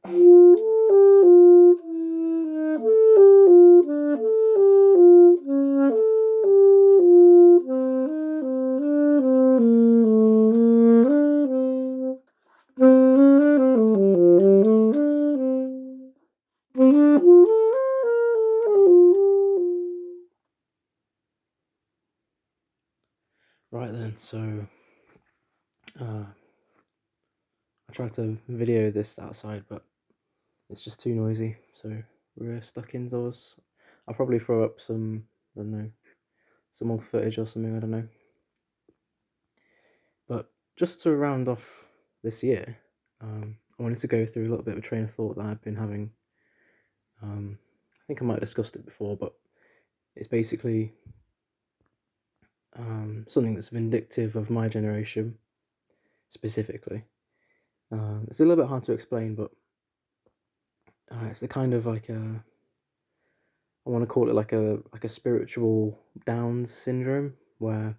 Right then, so I tried to video this outside, but it's just too noisy, so we're stuck indoors. I'll probably throw up some, I don't know, some old footage or something, I don't know. But just to round off this year, I wanted to go through a little bit of a train of thought that I've been having. I think I might have discussed it before, but it's basically something that's vindictive of my generation, specifically. It's a little bit hard to explain, but it's the kind of like I want to call it like a spiritual Downs syndrome, where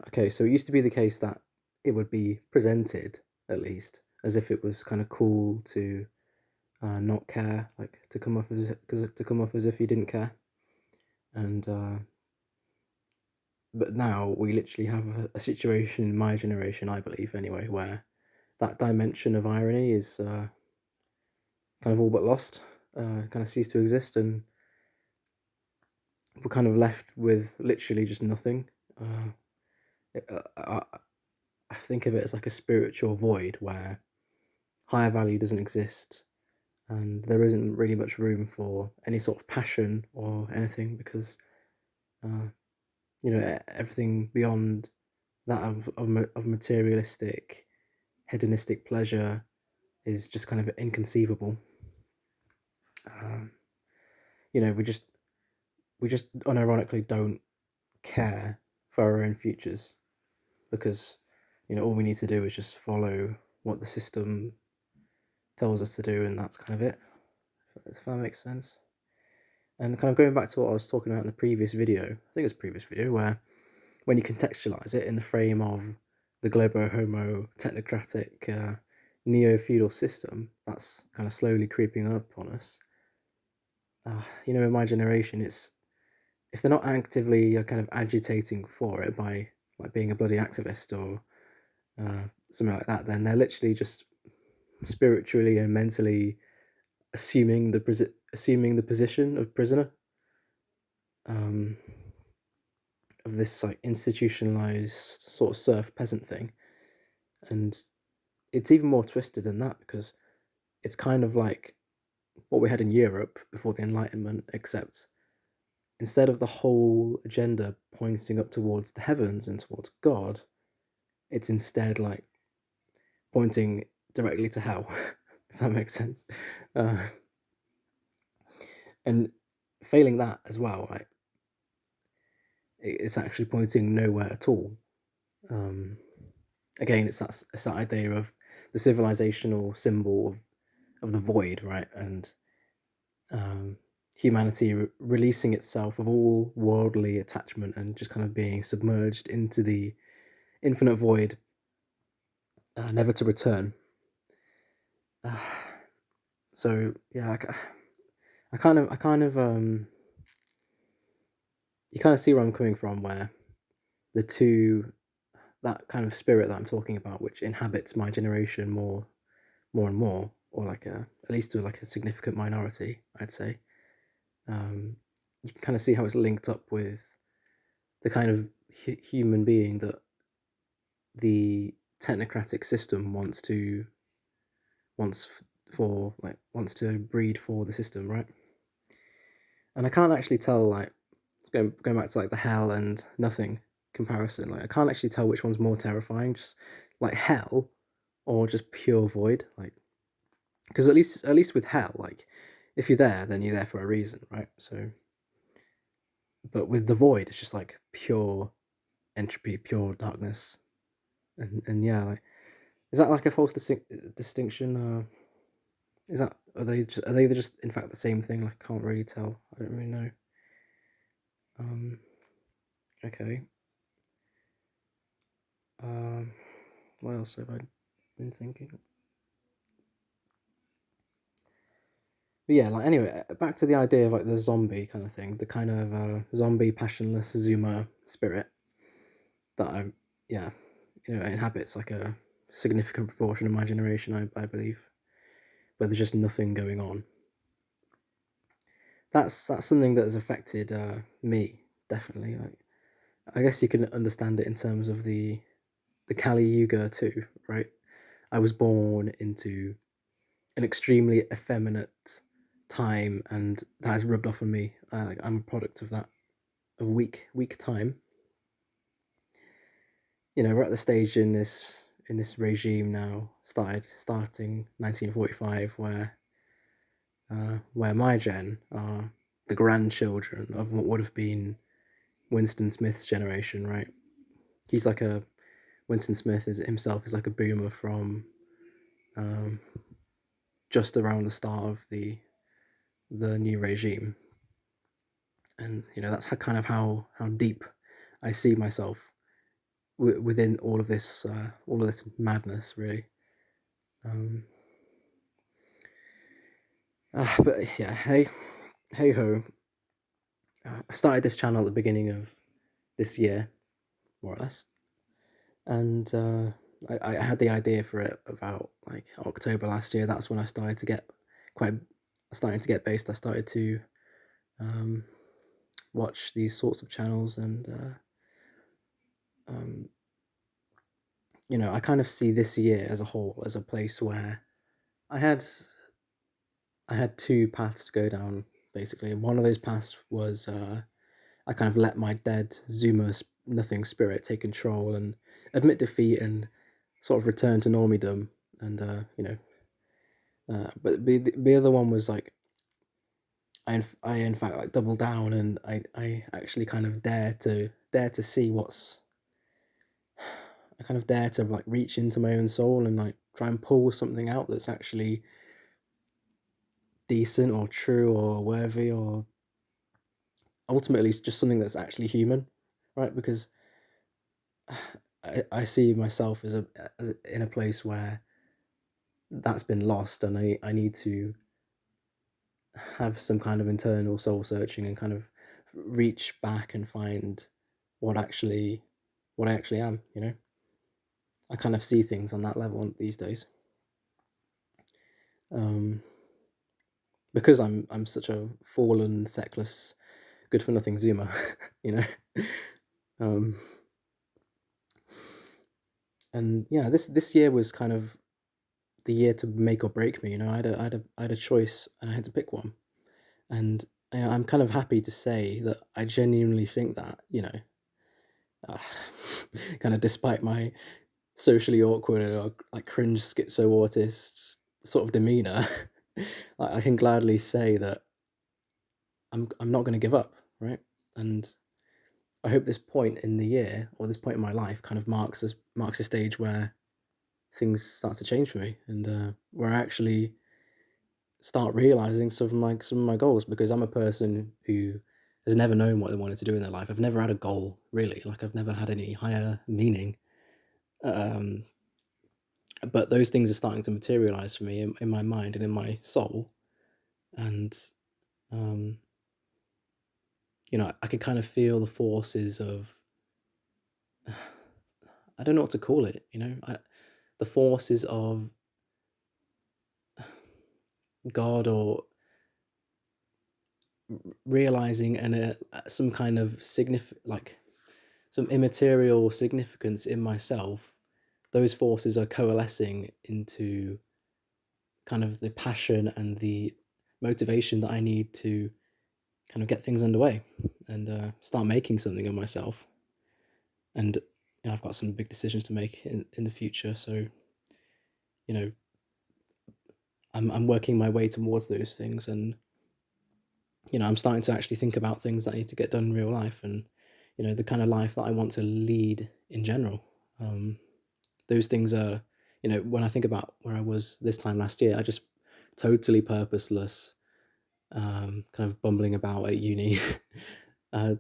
okay, so it used to be the case that it would be presented at least as if it was kind of cool to not care, like to come off as if you didn't care, and but now we literally have a situation in my generation, I believe anyway, where that dimension of irony is kind of all but lost, kind of ceased to exist, and we're kind of left with literally just nothing. I think of it as like a spiritual void where higher value doesn't exist, and there isn't really much room for any sort of passion or anything, because everything beyond that of materialistic, hedonistic pleasure is just kind of inconceivable. We just unironically don't care for our own futures, because all we need to do is just follow what the system tells us to do, and that's kind of it, if that makes sense. And kind of going back to what I was talking about in the previous video, I think it was previous video, where when you contextualize it in the frame of the globo homo technocratic neo-feudal system that's kind of slowly creeping up on us, in my generation, it's, if they're not actively kind of agitating for it by like being a bloody activist or something like that, then they're literally just spiritually and mentally assuming the position of prisoner, of this like institutionalized sort of serf peasant thing. And it's even more twisted than that, because it's kind of like what we had in Europe before the Enlightenment, except instead of the whole agenda pointing up towards the heavens and towards God, it's instead like pointing directly to hell, if that makes sense. And failing that as well, like it's actually pointing nowhere at all. Again, it's that idea of the civilizational symbol of the void, right? And humanity releasing itself of all worldly attachment and just kind of being submerged into the infinite void, never to return. So yeah, I kind of you kind of see where I'm coming from, where the two, that kind of spirit that I'm talking about, which inhabits my generation more and more, or like at least to like a significant minority, I'd say. You can kind of see how it's linked up with the kind of human being that the technocratic system wants to breed for the system, right? And I can't actually tell, like, going back to like the hell and nothing comparison, like I can't actually tell which one's more terrifying, just like hell or just pure void, like, because at least with hell, like if you're there, then you're there for a reason, right? So, but with the void, it's just like pure entropy, pure darkness, and yeah, like, is that like a false distinction? Are they just in fact the same thing? Like, I can't really tell. I don't really know. Okay. What else have I been thinking? But yeah, like anyway, back to the idea of like the zombie kind of thing, the kind of zombie passionless Zuma spirit that yeah, inhabits like a significant proportion of my generation, I believe, where there's just nothing going on. That's something that has affected me definitely. Like, I guess you can understand it in terms of the Kali Yuga too, right? I was born into an extremely effeminate time, and that has rubbed off on me. I'm a product of that, of weak time. We're at the stage in this regime now, starting 1945, where my gen are the grandchildren of what would have been Winston Smith's generation, right? He's like a Winston Smith is himself is like a boomer from um, just around the start of the new regime, and that's kind of how deep I see myself within all of this madness, really. Um, but yeah, hey ho. I started this channel at the beginning of this year, more or less, and I had the idea for it about like October last year. That's when I started to get based. I started to um, watch these sorts of channels, and um, I kind of see this year as a whole as a place where I had two paths to go down. Basically, one of those paths was I kind of let my dead Zuma nothing spirit take control and admit defeat and sort of return to normie and but the other one was like I in fact like double down, and I actually kind of dare to see what's I kind of dare to like reach into my own soul and like try and pull something out that's actually decent or true or worthy, or ultimately it's just something that's actually human, right? Because I see myself as in a place where that's been lost, and I need to have some kind of internal soul searching and kind of reach back and find what actually what I actually am. I kind of see things on that level these days. Um, because I'm such a fallen, feckless, good for nothing Zoomer, you know. Um, and yeah, this year was kind of the year to make or break me. I had a choice, and I had to pick one. And I'm kind of happy to say that I genuinely think that uh, kind of despite my socially awkward or like cringe schizo autist sort of demeanor, I can gladly say that I'm not going to give up, right? And I hope this point in the year or this point in my life kind of marks a stage where things start to change for me, and where I actually start realizing some of my goals, because I'm a person who has never known what they wanted to do in their life. I've never had a goal really. Like I've never had any higher meaning. Um, but those things are starting to materialize for me in my mind and in my soul, and um, I could kind of feel the forces of I don't know what to call it. The forces of God, or realizing and some kind of like some immaterial significance in myself. Those forces are coalescing into kind of the passion and the motivation that I need to kind of get things underway and start making something of myself. And I've got some big decisions to make in the future, so you know I'm working my way towards those things, and I'm starting to actually think about things that I need to get done in real life, and the kind of life that I want to lead in general. Those things are, when I think about where I was this time last year, I just totally purposeless, kind of bumbling about at uni. uh,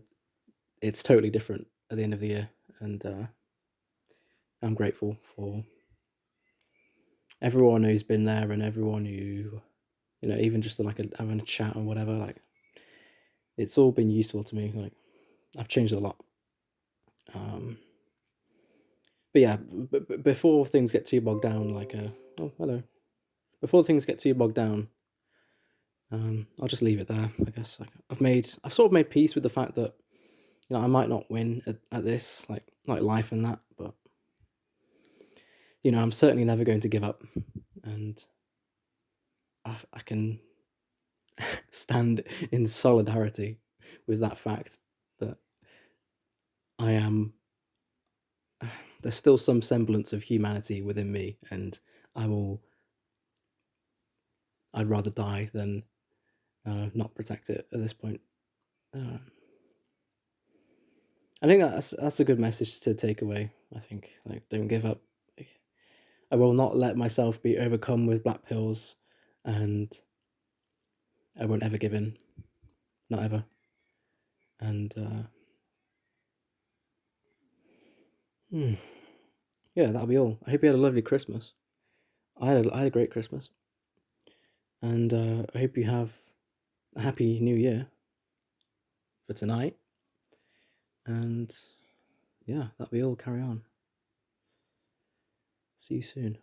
it's totally different at the end of the year, and I'm grateful for everyone who's been there and everyone who even just like having a chat or whatever. Like, it's all been useful to me. Like, I've changed a lot. But yeah, before things get too bogged down, like oh, hello. Before things get too bogged down, I'll just leave it there. I guess like I've sort of made peace with the fact that I might not win at this, like life and that, but I'm certainly never going to give up, and I can stand in solidarity with that fact that I am. There's still some semblance of humanity within me, and I'd rather die than not protect it at this point. I think that's a good message to take away. I think, like, don't give up. Like, I will not let myself be overcome with black pills, and I won't ever give in, not ever. And yeah, that'll be all. I hope you had a lovely Christmas. I had a great Christmas, and I hope you have a happy New Year for tonight. And yeah, that'll be all. Carry on. See you soon.